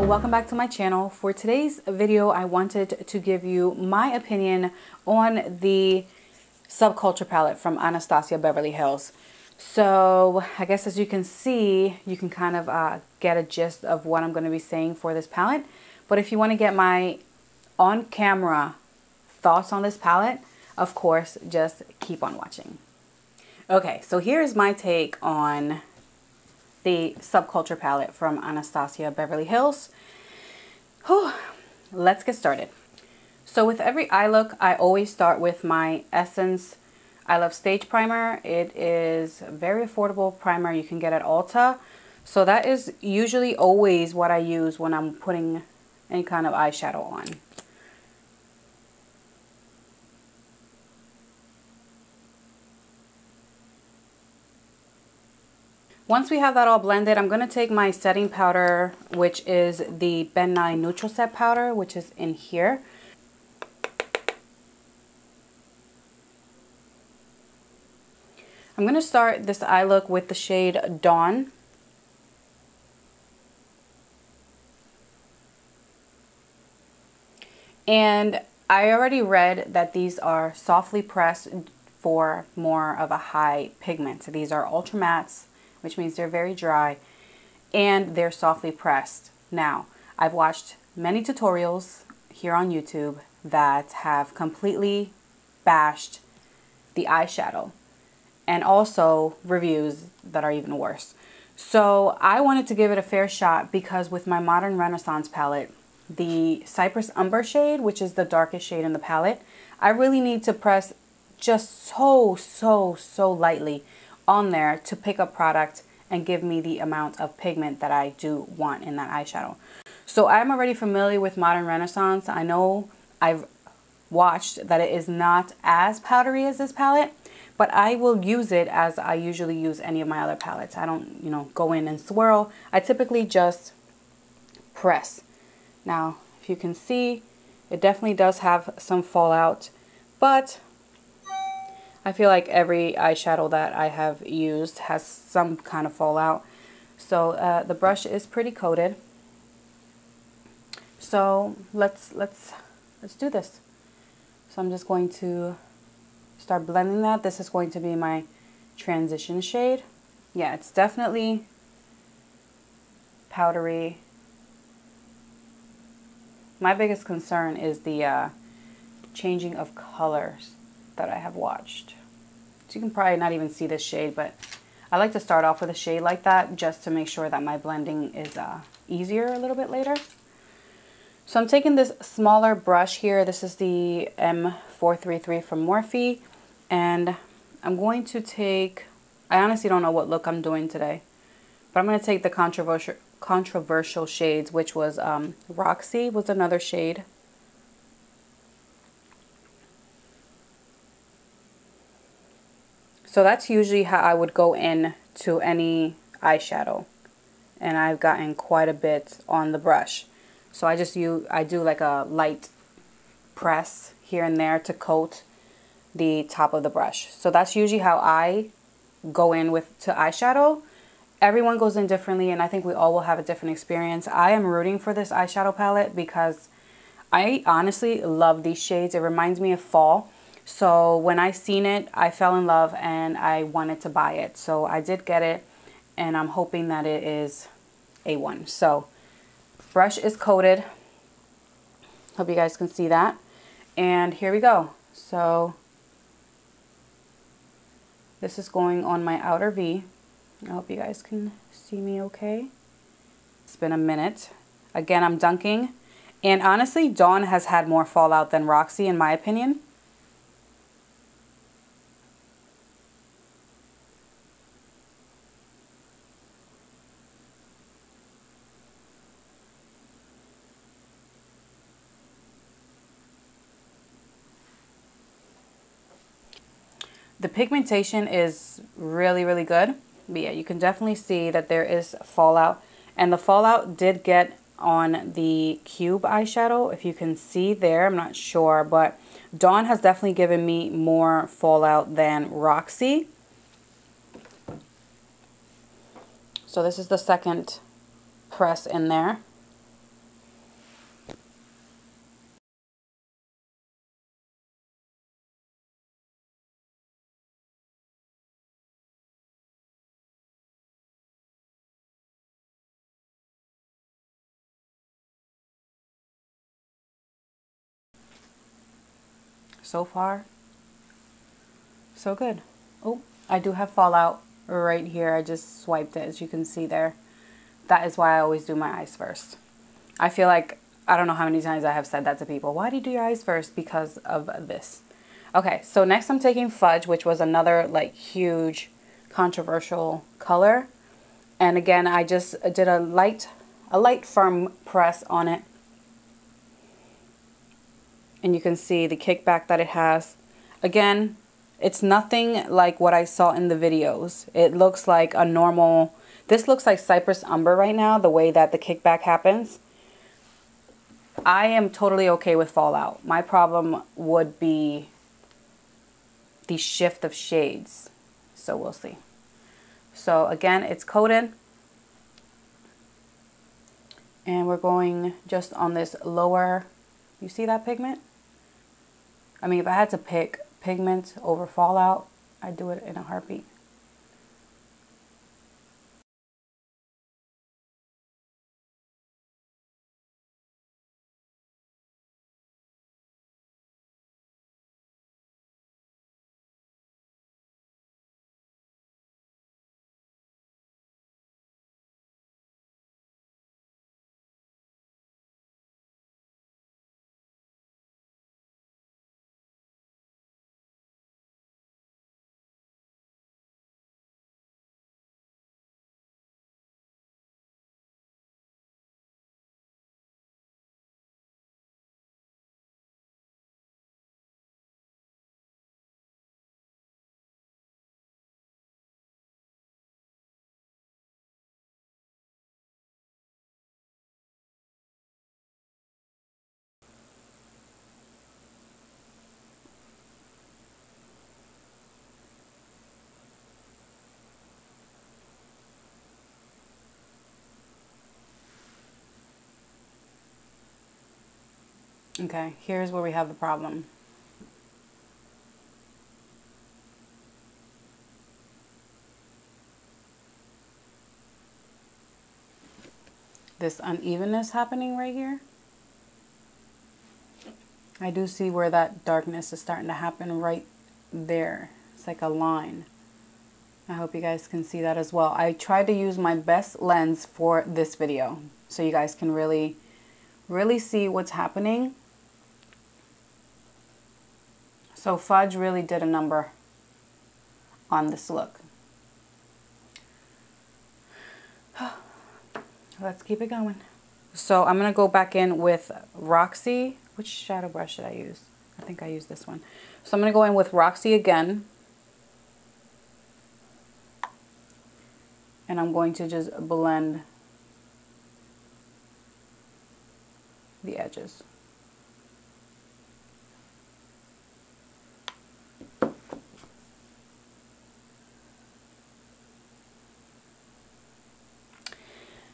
welcome back to my channel. For today's video, I wanted to give you my opinion on the Subculture palette from Anastasia Beverly Hills. So I guess as you can see, you can kind of get a gist of what I'm going to be saying for this palette. But if you want to get my on-camera thoughts on this palette, of course, just keep on watching. Okay, so here's my take on the Subculture palette from Anastasia Beverly Hills. Whew, let's get started. So with every eye look, I always start with my Essence I Love Stage Primer. It is a very affordable primer you can get at Ulta. So that is usually always what I use when I'm putting any kind of eyeshadow on. Once we have that all blended, I'm going to take my setting powder, which is the Ben Nye Neutral Set Powder, which is in here. I'm going to start this eye look with the shade Dawn. And I already read that these are softly pressed for more of a high pigment. So these are ultra mattes, which means they're very dry, and they're softly pressed. Now, I've watched many tutorials here on YouTube that have completely bashed the eyeshadow, and also reviews that are even worse. So I wanted to give it a fair shot because with my Modern Renaissance palette, the Cypress Umber shade, which is the darkest shade in the palette, I really need to press just so lightly on there to pick up product and give me the amount of pigment that I do want in that eyeshadow. So I'm already familiar with Modern Renaissance. I know I've watched that it is not as powdery as this palette, but I will use it as I usually use any of my other palettes. I don't, go in and swirl. I typically just press. Now, if you can see, it definitely does have some fallout, but I feel like every eyeshadow that I have used has some kind of fallout. So the brush is pretty coated. So let's do this. So I'm just going to start blending that. This is going to be my transition shade. Yeah, it's definitely powdery. My biggest concern is the changing of colors that I have watched. So you can probably not even see this shade, but I like to start off with a shade like that just to make sure that my blending is easier a little bit later. So I'm taking this smaller brush here. This is the M433 from Morphe, and I'm going to take, I honestly don't know what look I'm doing today, but I'm going to take the controversial shades, which was Roxy was another shade. So that's usually how I would go in to any eyeshadow, and I've gotten quite a bit on the brush. So I do like a light press here and there to coat the top of the brush. So that's usually how I go in to eyeshadow. Everyone goes in differently, and I think we all will have a different experience. I am rooting for this eyeshadow palette because I honestly love these shades. It reminds me of fall. So when I seen it, I fell in love and I wanted to buy it. So I did get it, and I'm hoping that it is A1. So brush is coated. Hope you guys can see that. And here we go. So this is going on my outer V. I hope you guys can see me okay. It's been a minute. Again, I'm dunking. And honestly, Dawn has had more fallout than Roxy in my opinion. The pigmentation is really good. But yeah, you can definitely see that there is fallout. And the fallout did get on the cube eyeshadow. If you can see there, I'm not sure. But Dawn has definitely given me more fallout than Roxy. So this is the second press in there. So far, so good. Oh, I do have fallout right here. I just swiped it, as you can see there. That is why I always do my eyes first. I feel like, I don't know how many times I have said that to people. Why do you do your eyes first? Because of this. Okay, so next I'm taking Fudge, which was another like huge controversial color. And again, I just did a light firm press on it. And you can see the kickback that it has. Again, it's nothing like what I saw in the videos. It looks like a normal, this looks like Cypress Umber right now, the way that the kickback happens. I am totally okay with fallout. My problem would be the shift of shades. So we'll see. So again, it's coated. And we're going just on this lower, you see that pigment? I mean, if I had to pick pigment over fallout, I'd do it in a heartbeat. Okay, here's where we have the problem. This unevenness happening right here. I do see where that darkness is starting to happen right there. It's like a line. I hope you guys can see that as well. I tried to use my best lens for this video so you guys can really see what's happening. So Fudge really did a number on this look. Let's keep it going. So I'm going to go back in with Roxy. Which shadow brush should I use? I think I use this one. So I'm going to go in with Roxy again. And I'm going to just blend the edges.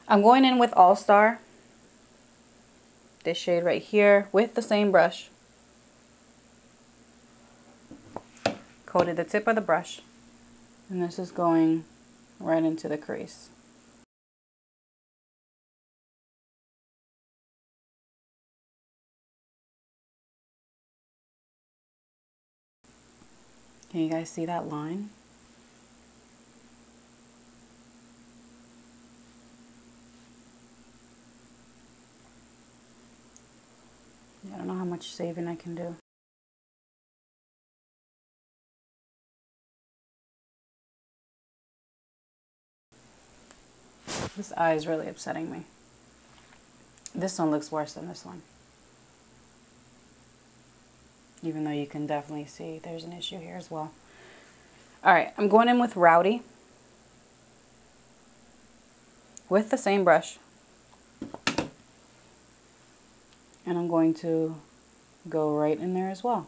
I'm going in with All Star, this shade right here, with the same brush. Coated the tip of the brush, and this is going right into the crease. Can you guys see that line? I don't know how much saving I can do. This eye is really upsetting me. This one looks worse than this one. Even though you can definitely see there's an issue here as well. Alright, I'm going in with Rowdy. With the same brush. And I'm going to go right in there as well.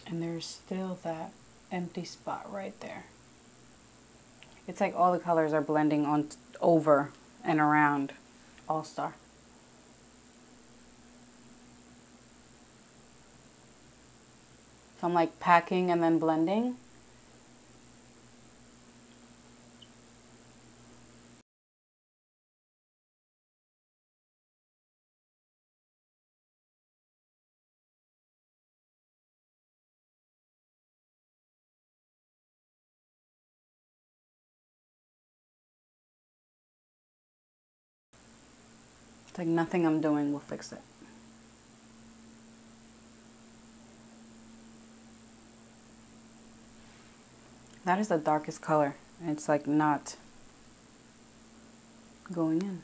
And there's still that empty spot right there. It's like all the colors are blending on over and around All Star. So I'm like packing and then blending. It's like nothing I'm doing will fix it. That is the darkest color. It's like not going in.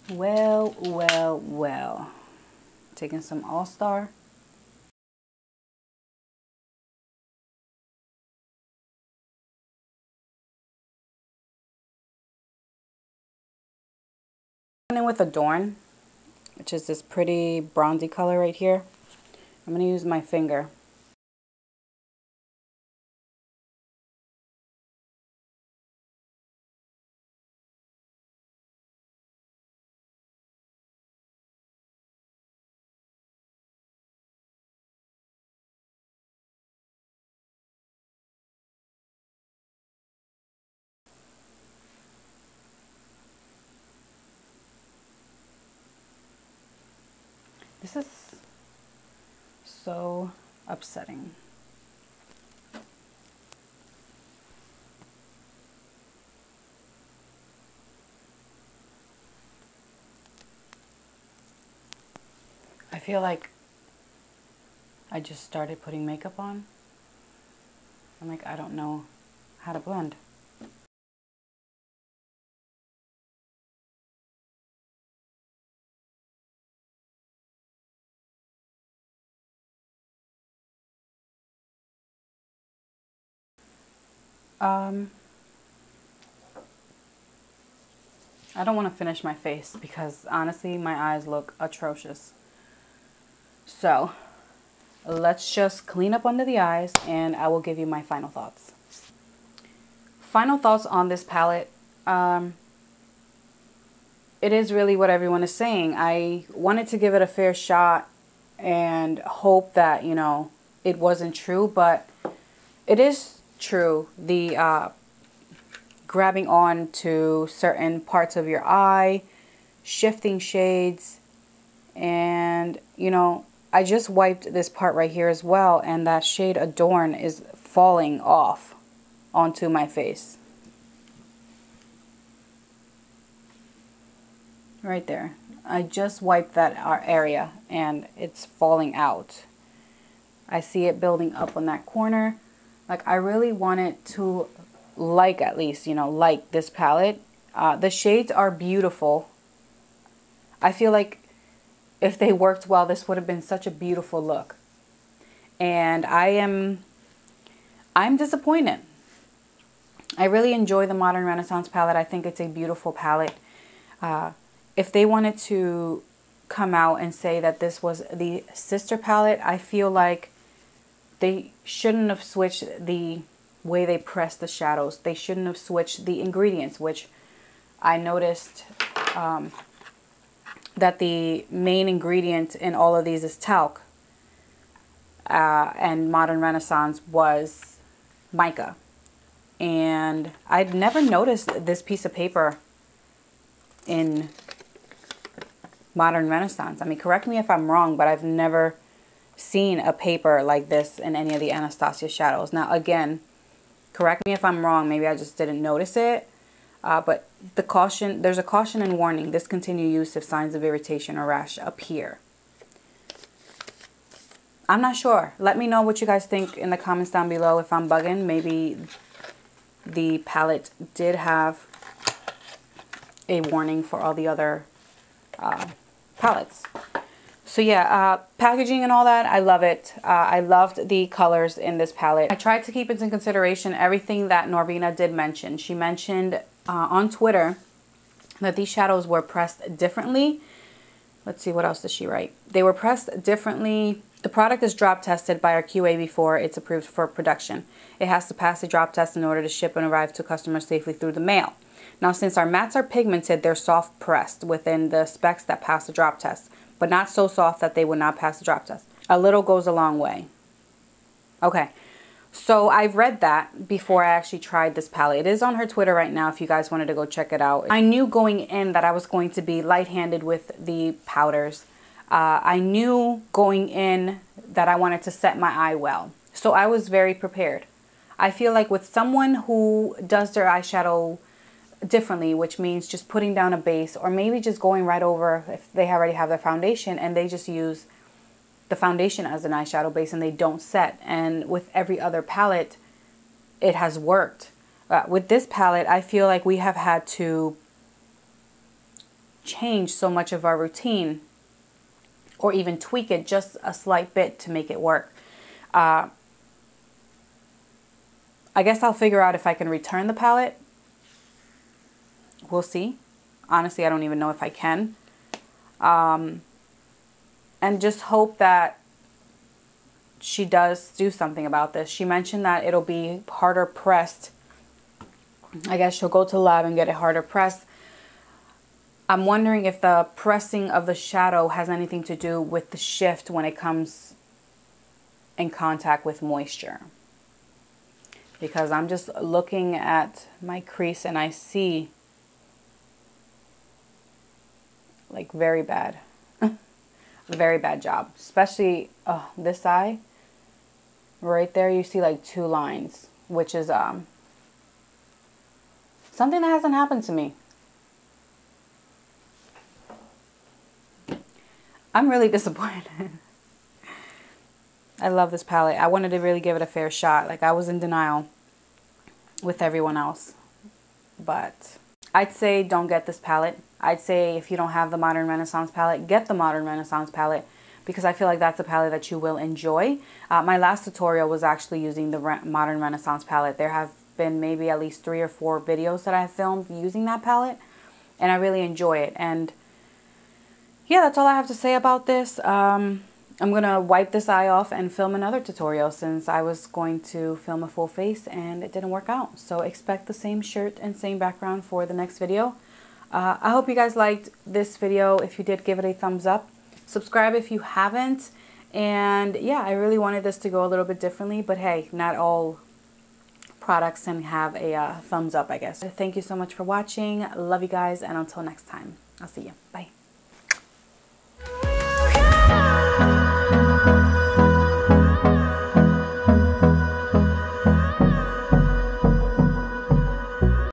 Well, well, well. Taking some All-Star. In with Adorn, which is this pretty bronzy color right here. I'm going to use my finger. This is so upsetting. I feel like I just started putting makeup on. I'm like, I don't know how to blend. I don't want to finish my face because honestly my eyes look atrocious. So let's just clean up under the eyes and I will give you my final thoughts. Final thoughts on this palette. It is really what everyone is saying. I wanted to give it a fair shot and hope that, you know, it wasn't true, but it is true. The grabbing on to certain parts of your eye, shifting shades, and, you know, I just wiped this part right here as well, and that shade Adorn is falling off onto my face. Right there. I just wiped that area and it's falling out. I see it building up on that corner. Like, I really wanted to like, at least, you know, like this palette. The shades are beautiful. I feel like if they worked well, this would have been such a beautiful look. And I'm disappointed. I really enjoy the Modern Renaissance palette. I think it's a beautiful palette. If they wanted to come out and say that this was the sister palette, I feel like they shouldn't have switched the way they press the shadows. They shouldn't have switched the ingredients, which I noticed that the main ingredient in all of these is talc. And Modern Renaissance was mica. And I'd never noticed this piece of paper in Modern Renaissance. I mean, correct me if I'm wrong, but I've never seen a paper like this in any of the Anastasia shadows. Now, again, correct me if I'm wrong. Maybe I just didn't notice it. But there's a caution and warning. Discontinue use if signs of irritation or rash appear. I'm not sure. Let me know what you guys think in the comments down below. If I'm bugging, maybe the palette did have a warning for all the other palettes. So yeah, packaging and all that, I love it. I loved the colors in this palette. I tried to keep into consideration everything that Norvina did mention. She mentioned on Twitter that these shadows were pressed differently. Let's see, what else did she write? They were pressed differently The product is drop tested by our QA before it's approved for production. It has to pass the drop test in order to ship and arrive to customers safely through the mail. Now, since our mattes are pigmented, they're soft pressed within the specs that pass the drop test, but not so soft that they would not pass the drop test. A little goes a long way. Okay, so I've read that before I actually tried this palette. It is on her Twitter right now if you guys wanted to go check it out. I knew going in that I was going to be light-handed with the powders. I knew going in that I wanted to set my eye well. So I was very prepared. I feel like with someone who does their eyeshadow differently, which means just putting down a base or maybe just going right over if they already have their foundation and they just use the foundation as an eyeshadow base and they don't set. And with every other palette, it has worked. With this palette, I feel like we have had to change so much of our routine or even tweak it just a slight bit to make it work. I guess I'll figure out if I can return the palette. We'll see. Honestly, I don't even know if I can. And just hope that she does do something about this. She mentioned that it'll be harder pressed. I guess she'll go to the lab and get it harder pressed. I'm wondering if the pressing of the shadow has anything to do with the shift when it comes in contact with moisture. Because I'm just looking at my crease and I see like very bad. Very bad job. Especially this eye. Right there you see like 2 lines. Which is something that hasn't happened to me. I'm really disappointed. I love this palette. I wanted to really give it a fair shot. Like I was in denial with everyone else. But I'd say don't get this palette. I'd say if you don't have the Modern Renaissance palette, get the Modern Renaissance palette because I feel like that's a palette that you will enjoy. My last tutorial was actually using the Modern Renaissance palette. There have been maybe at least 3 or 4 videos that I filmed using that palette and I really enjoy it. And yeah, that's all I have to say about this. I'm going to wipe this eye off and film another tutorial since I was going to film a full face and it didn't work out. So expect the same shirt and same background for the next video. I hope you guys liked this video. If you did, give it a thumbs up. Subscribe if you haven't. And yeah, I really wanted this to go a little bit differently. But hey, not all products can have a thumbs up, I guess. Thank you so much for watching. Love you guys. And until next time, I'll see you. Bye.